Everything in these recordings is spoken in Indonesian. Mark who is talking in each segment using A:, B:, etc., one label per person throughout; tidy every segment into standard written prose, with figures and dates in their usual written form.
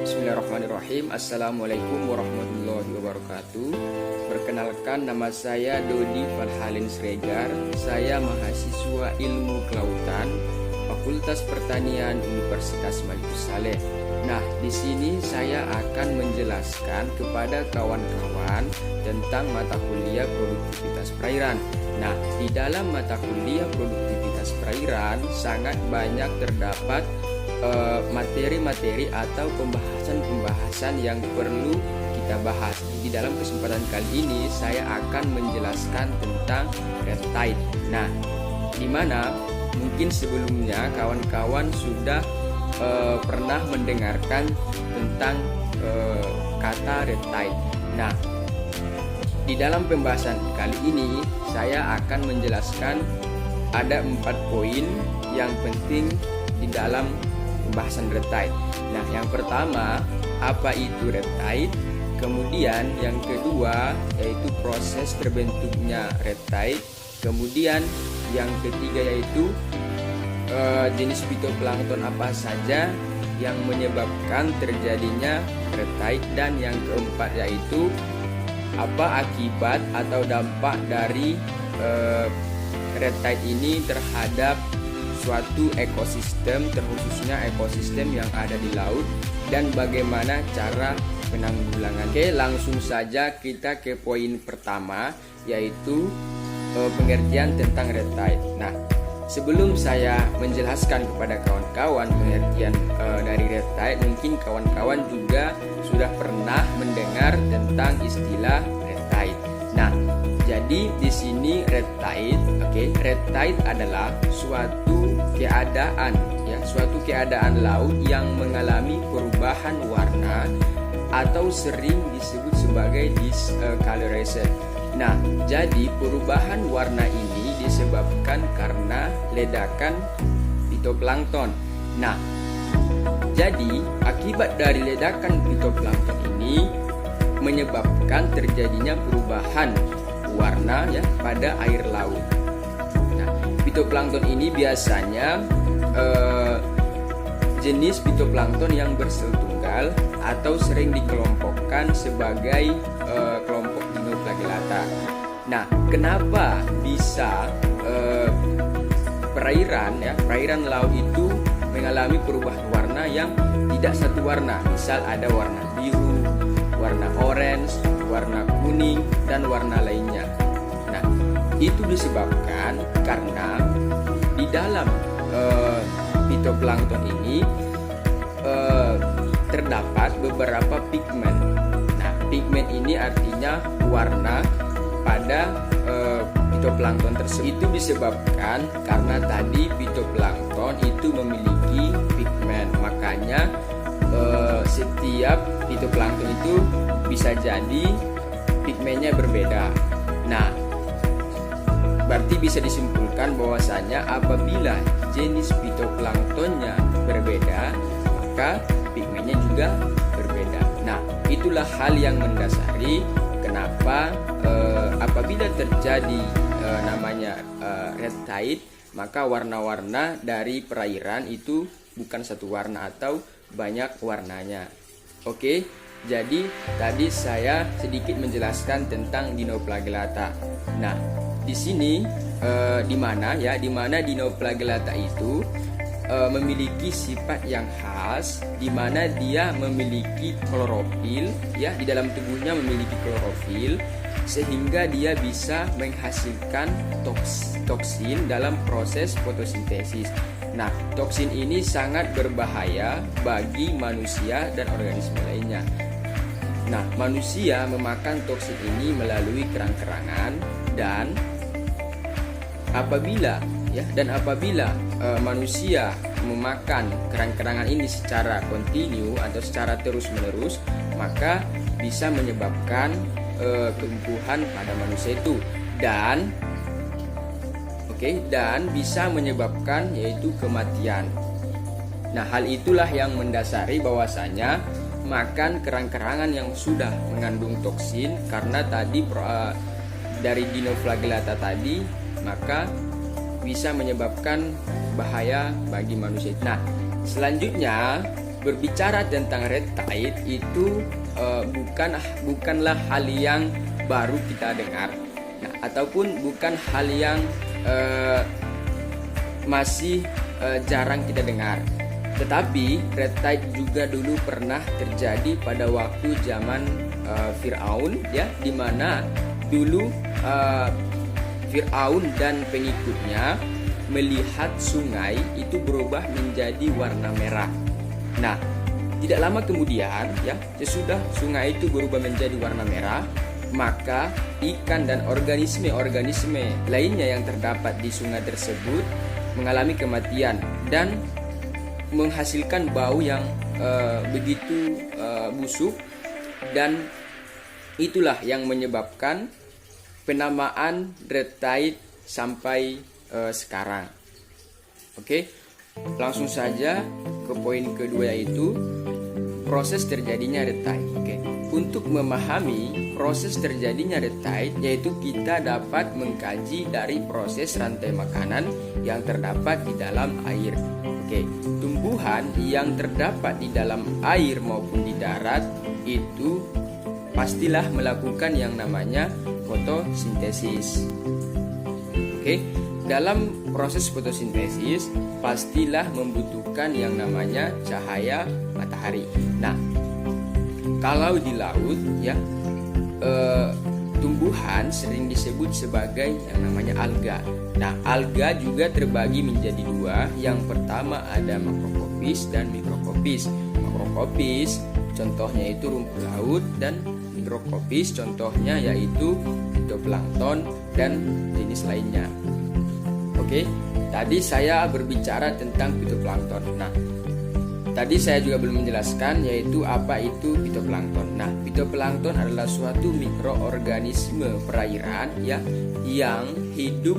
A: Bismillahirrahmanirrahim. Assalamualaikum warahmatullahi wabarakatuh. Perkenalkan, nama saya Dodi Falhalin Sregar. Saya mahasiswa Ilmu Kelautan, Fakultas Pertanian Universitas Malikus Saleh. Nah, di sini saya akan menjelaskan kepada kawan-kawan tentang mata kuliah produktivitas perairan. Nah, di dalam mata kuliah produktivitas perairan sangat banyak terdapat materi-materi atau pembahasan-pembahasan yang perlu kita bahas. Di dalam kesempatan kali ini saya akan menjelaskan tentang red tide. Nah, di mana mungkin sebelumnya kawan-kawan sudah pernah mendengarkan tentang kata red tide. Nah, di dalam pembahasan kali ini saya akan menjelaskan ada 4 poin yang penting di dalam pembahasan red tide. Nah, yang pertama, apa itu red tide? Kemudian yang kedua yaitu proses terbentuknya red tide. Kemudian yang ketiga yaitu jenis fitoplankton apa saja yang menyebabkan terjadinya red tide. Dan yang keempat yaitu apa akibat atau dampak dari red tide ini terhadap suatu ekosistem, terkhususnya ekosistem yang ada di laut, dan bagaimana cara penanggulangan. Oke, langsung saja kita ke poin pertama, yaitu pengertian tentang red tide. Nah, sebelum saya menjelaskan kepada kawan-kawan pengertian dari red tide, mungkin kawan-kawan juga sudah pernah mendengar tentang istilah red tide. Nah, jadi di sini red tide, red tide adalah suatu keadaan laut yang mengalami perubahan warna atau sering disebut sebagai discoloration. Nah, jadi perubahan warna ini disebabkan karena ledakan fitoplankton. Nah, jadi akibat dari ledakan fitoplankton ini menyebabkan terjadinya perubahan warna pada air laut. Nah, fitoplankton ini biasanya jenis fitoplankton yang bersel tunggal atau sering dikelompokkan sebagai kelompok Dinoflagellata. Nah, kenapa bisa perairan laut itu mengalami perubahan warna yang tidak satu warna? Misal ada warna biru, warna orange, warna kuning, dan warna lainnya. Nah, itu disebabkan karena di dalam fitoplankton ini terdapat beberapa pigmen. Nah, pigmen ini artinya warna pada fitoplankton tersebut. Itu disebabkan karena tadi fitoplankton itu memiliki pigmen. Makanya setiap fitoplankton itu bisa jadi pigmennya berbeda. Nah, berarti bisa disimpulkan bahwasanya apabila jenis fitoplanktonnya berbeda, maka pigmennya juga berbeda. Nah, itulah hal yang mendasari kenapa apabila terjadi namanya red tide, maka warna-warna dari perairan itu bukan satu warna atau banyak warnanya. Oke, jadi tadi saya sedikit menjelaskan tentang Dinoflagellata. Nah, di sini di mana Dinoflagellata itu memiliki sifat yang khas, di mana dia memiliki klorofil, di dalam tubuhnya memiliki klorofil, sehingga dia bisa menghasilkan toksin dalam proses fotosintesis. Nah, toksin ini sangat berbahaya bagi manusia dan organisme lainnya. Nah, manusia memakan toksin ini melalui kerang-kerangan, dan apabila manusia memakan kerang-kerangan ini secara kontinu atau secara terus-menerus, maka bisa menyebabkan kelumpuhan pada manusia itu dan bisa menyebabkan yaitu kematian. Nah, hal itulah yang mendasari bahwasanya makan kerang-kerangan yang sudah mengandung toksin karena tadi dari Dinoflagellata tadi, maka bisa menyebabkan bahaya bagi manusia. Nah, selanjutnya berbicara tentang red tide itu bukanlah hal yang baru kita dengar. Nah, ataupun bukan hal yang masih jarang kita dengar. Tetapi red tide juga dulu pernah terjadi pada waktu zaman Firaun, ya, di mana dulu Firaun dan pengikutnya melihat sungai itu berubah menjadi warna merah. Nah, tidak lama kemudian, ya, sesudah sungai itu berubah menjadi warna merah, maka ikan dan organisme-organisme lainnya yang terdapat di sungai tersebut mengalami kematian dan menghasilkan bau yang begitu busuk, dan itulah yang menyebabkan penamaan red tide sampai sekarang. Oke, langsung saja ke poin kedua, yaitu proses terjadinya red tide. Oke, untuk memahami proses terjadinya red tide, yaitu kita dapat mengkaji dari proses rantai makanan yang terdapat di dalam air. Oke, tumbuhan yang terdapat di dalam air maupun di darat itu pastilah melakukan yang namanya fotosintesis. Oke, dalam proses fotosintesis pastilah membutuhkan yang namanya cahaya matahari. Nah, kalau di laut, ya, tumbuhan sering disebut sebagai yang namanya alga. Nah, alga juga terbagi menjadi dua. Yang pertama ada makrokopis dan mikrokopis. Makrokopis contohnya itu rumput laut, dan mikrokopis contohnya yaitu fitoplankton dan jenis lainnya. Oke, tadi saya berbicara tentang fitoplankton. Nah, tadi saya juga belum menjelaskan yaitu apa itu fitoplankton. Nah, fitoplankton adalah suatu mikroorganisme perairan, ya, yang hidup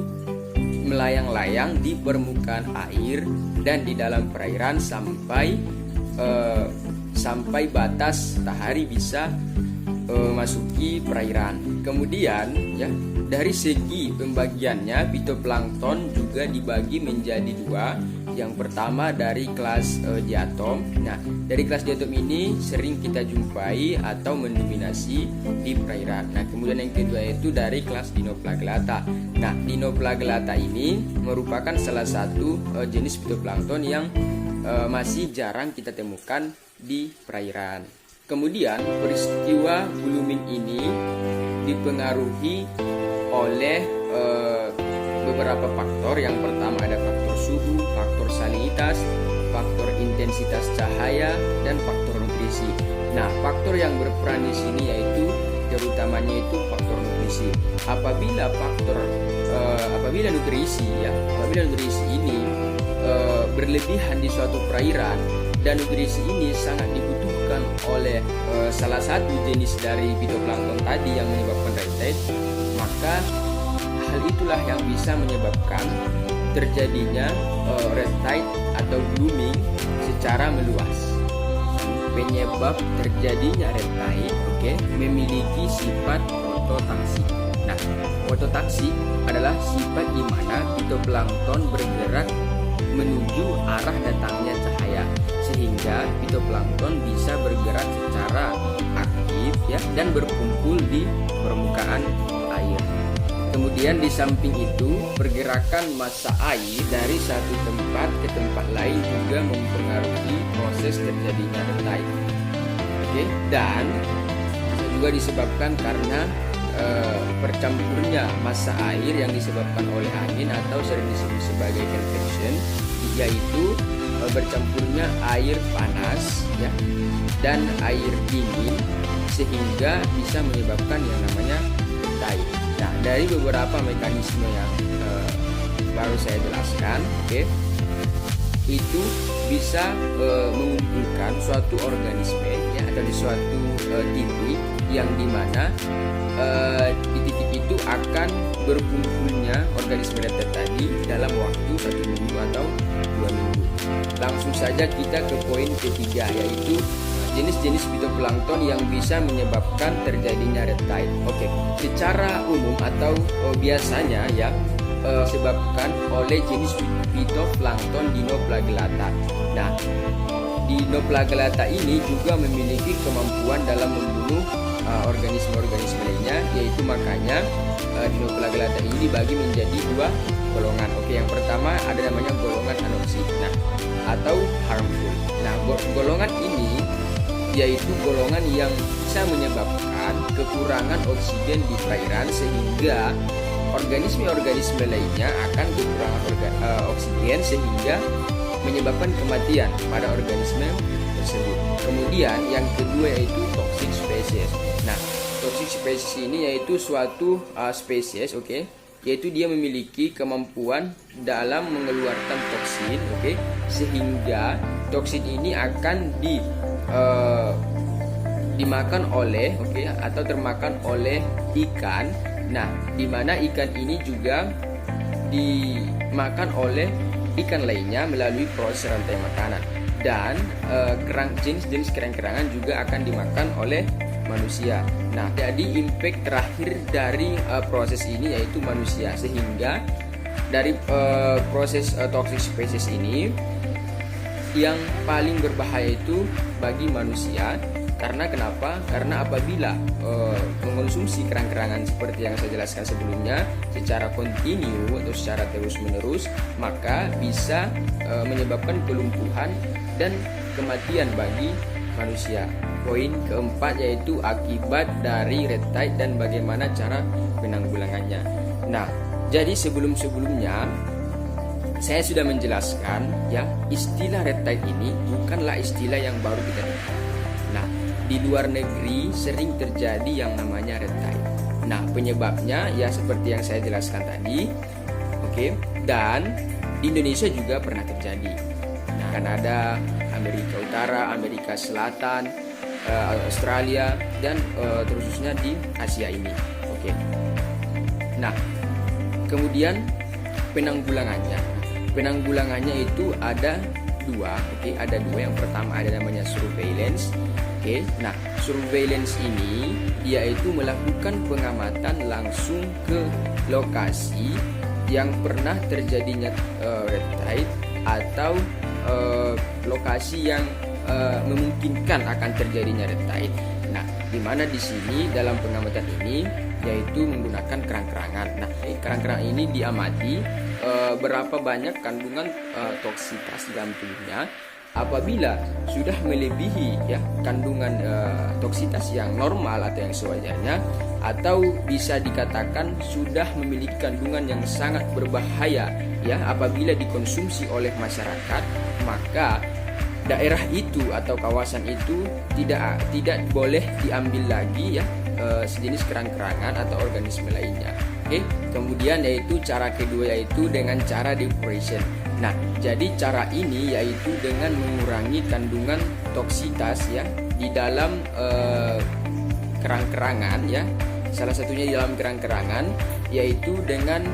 A: melayang-layang di permukaan air dan di dalam perairan sampai batas matahari bisa masuki perairan. Kemudian, ya, dari segi pembagiannya fitoplankton juga dibagi menjadi dua. Yang pertama dari kelas diatom. Nah, dari kelas diatom ini sering kita jumpai atau mendominasi di perairan. Nah, kemudian yang kedua itu dari kelas Dinoflagellata. Nah, Dinoflagellata ini merupakan salah satu jenis fitoplankton yang masih jarang kita temukan di perairan. Kemudian peristiwa blooming ini dipengaruhi oleh beberapa faktor. Yang pertama ada faktor suhu, faktor salinitas, faktor intensitas cahaya, dan faktor nutrisi. Nah, faktor yang berperan di sini yaitu terutamanya itu faktor nutrisi. Apabila nutrisi ini berlebihan di suatu perairan dan nutrisi ini sangat dibutuhkan oleh salah satu jenis dari fitoplankton tadi yang menyebabkan red tide, maka hal itulah yang bisa menyebabkan terjadinya red tide atau blooming secara meluas. Penyebab terjadinya red tide, memiliki sifat fototaksi. Nah, fototaksi adalah sifat di mana fitoplankton bergerak menuju arah datangnya cahaya, sehingga fitoplankton bisa bergerak secara aktif, ya, dan berkumpul di permukaan air. Kemudian di samping itu, pergerakan massa air dari satu tempat ke tempat lain juga mempengaruhi proses terjadinya red tide. Dan juga disebabkan karena bercampurnya massa air yang disebabkan oleh angin atau sering disebut sebagai convection, yaitu bercampurnya air panas, ya, dan air dingin, sehingga bisa menyebabkan yang namanya red tide. Nah, dari beberapa mekanisme yang baru saya jelaskan, itu bisa mengumpulkan suatu organisme ya, atau di suatu titik yang dimana di titik itu akan berkumpulnya organisme red tide tadi dalam waktu 1 minggu atau 2 minggu. Langsung saja kita ke poin ketiga, yaitu jenis-jenis fitoplankton yang bisa menyebabkan terjadinya red tide. Oke, secara umum atau biasanya ya disebabkan oleh jenis fitoplankton Dinoflagellata. Nah, Dinoflagellata ini juga memiliki kemampuan dalam membunuh organisme-organisme lainnya, yaitu makanya Dinoflagellata ini dibagi menjadi 2 golongan. Oke, yang pertama ada namanya golongan anoxic, atau harmful. Nah, golongan ini yaitu golongan yang bisa menyebabkan kekurangan oksigen di perairan, sehingga organisme-organisme lainnya akan kekurangan oksigen sehingga menyebabkan kematian pada organisme tersebut. Kemudian yang kedua yaitu toxic species. Nah, toxic species ini yaitu suatu spesies, yaitu dia memiliki kemampuan dalam mengeluarkan toksin, sehingga toksin ini akan dimakan oleh atau termakan oleh ikan. Nah, di mana ikan ini juga dimakan oleh ikan lainnya melalui proses rantai makanan, dan jenis-jenis kerang-kerangan juga akan dimakan oleh manusia. Nah, jadi impact terakhir dari proses ini yaitu manusia, sehingga dari proses toxic species ini yang paling berbahaya itu bagi manusia. Karena kenapa? Karena apabila mengonsumsi kerang-kerangan seperti yang saya jelaskan sebelumnya secara kontinu atau secara terus-menerus, maka bisa menyebabkan kelumpuhan dan kematian bagi manusia. Poin keempat yaitu akibat dari red tide dan bagaimana cara penanggulangannya. Nah, jadi sebelum-sebelumnya saya sudah menjelaskan ya, istilah red tide ini bukanlah istilah yang baru kita dengar. Nah, di luar negeri sering terjadi yang namanya red tide. Nah, penyebabnya ya seperti yang saya jelaskan tadi. Dan di Indonesia juga pernah terjadi. Nah, Kanada, Amerika Utara, Amerika Selatan, Australia, dan terkhususnya di Asia ini. Nah, kemudian penanggulangannya itu ada dua. Ada dua. Yang pertama ada namanya surveillance. Nah, surveillance ini yaitu melakukan pengamatan langsung ke lokasi yang pernah terjadinya red tide atau lokasi yang memungkinkan akan terjadinya red tide. Nah, di mana di sini dalam pengamatan ini yaitu menggunakan kerang-kerangan. Nah, kerang-kerangan ini diamati berapa banyak kandungan toksitas dalam tubuhnya. Apabila sudah melebihi ya kandungan toksitas yang normal atau yang sewajarnya, atau bisa dikatakan sudah memiliki kandungan yang sangat berbahaya ya apabila dikonsumsi oleh masyarakat, maka daerah itu atau kawasan itu tidak boleh diambil lagi ya sejenis kerang-kerangan atau organisme lainnya. Kemudian yaitu cara kedua yaitu dengan cara depuration. Nah, jadi cara ini yaitu dengan mengurangi kandungan toksitas ya di dalam kerang-kerangan ya. Salah satunya di dalam kerang-kerangan yaitu dengan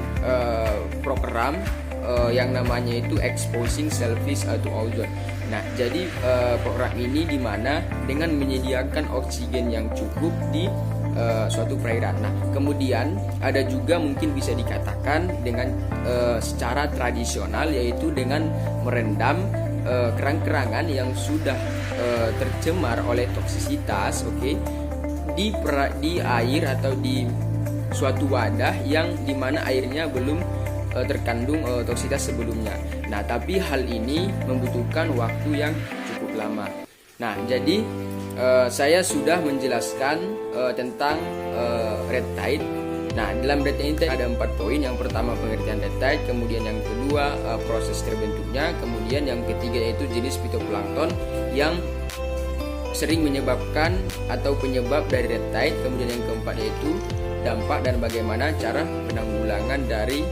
A: program yang namanya itu exposing shellfish to ozone. Nah, jadi program ini dimana dengan menyediakan oksigen yang cukup di suatu perairan. Nah, kemudian ada juga mungkin bisa dikatakan dengan secara tradisional yaitu dengan merendam kerang-kerangan yang sudah tercemar oleh toksisitas, di air atau di suatu wadah yang dimana airnya belum terkandung toksisitas sebelumnya. Nah, tapi hal ini membutuhkan waktu yang cukup lama. Nah, jadi saya sudah menjelaskan tentang red tide. Nah, dalam red tide ada 4 poin. Yang pertama pengertian red tide, kemudian yang kedua proses terbentuknya, kemudian yang ketiga yaitu jenis fitoplankton yang sering menyebabkan atau penyebab dari red tide, kemudian yang keempat yaitu dampak dan bagaimana cara penanggulangan dari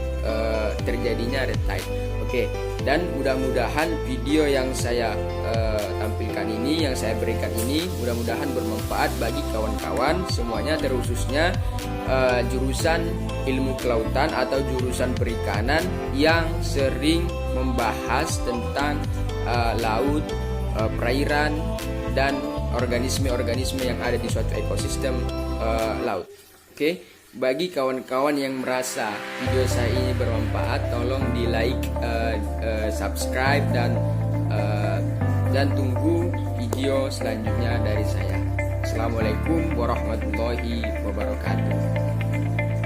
A: terjadinya red tide. Oke, dan mudah-mudahan video yang saya tampilkan ini, yang saya berikan ini, mudah-mudahan bermanfaat bagi kawan-kawan semuanya, terkhususnya jurusan ilmu kelautan atau jurusan perikanan yang sering membahas tentang laut, perairan, dan organisme-organisme yang ada di suatu ekosistem laut. Oke, bagi kawan-kawan yang merasa video saya ini bermanfaat, tolong di like, subscribe, dan tunggu video selanjutnya dari saya. Assalamualaikum warahmatullahi wabarakatuh.